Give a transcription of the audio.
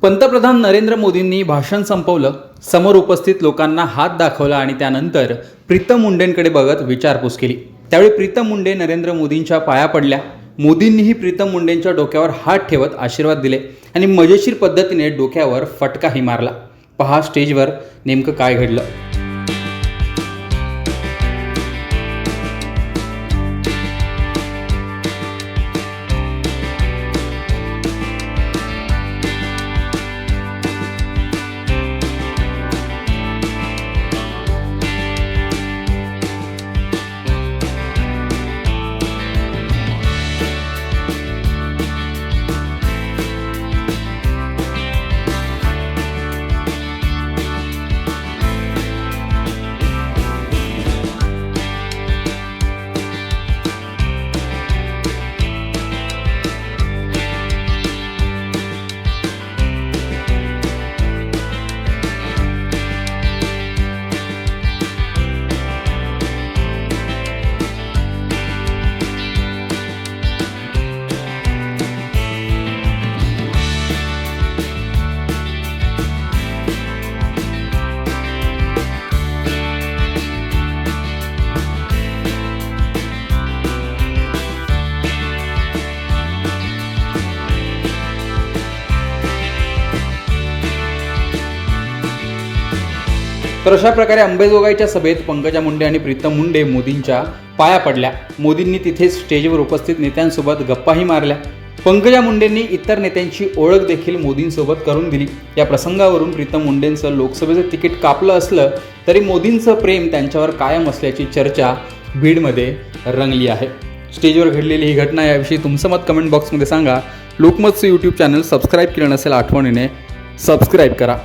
पंतप्रधान नरेंद्र मोदींनी भाषण संपवलं, समोर उपस्थित लोकांना हात दाखवला आणि त्यानंतर प्रीतम मुंडेंकडे बघत विचारपूस केली। त्यावेळी प्रीतम मुंडे नरेंद्र मोदींच्या पाया पडल्या। मोदींनीही प्रीतम मुंडेंच्या डोक्यावर हात ठेवत आशीर्वाद दिले आणि मजेशीर पद्धतीने डोक्यावर फटकाही मारला। पहा स्टेजवर नेमकं काय घडलं। तर अशा प्रकारे अंबेजोगाईच्या सभेत पंकजा मुंडे आणि प्रीतम मुंडे मोदींच्या पाया पडल्या। मोदींनी तिथे स्टेजवर उपस्थित नेत्यांसोबत गप्पाही मारल्या। पंकजा मुंडेंनी इतर नेत्यांची ओळख देखील मोदींसोबत करून दिली। या प्रसंगावरून प्रीतम मुंडेंचं लोकसभेचं तिकीट कापलं असलं तरी मोदींचं प्रेम त्यांच्यावर कायम असल्याची चर्चा बीडमध्ये रंगली आहे। स्टेजवर घडलेली ही घटना याविषयी तुमचं मत कमेंट बॉक्समध्ये सांगा। लोकमतचं यूट्यूब चॅनल सबस्क्राईब केलं नसेल आठवणीने सबस्क्राईब करा।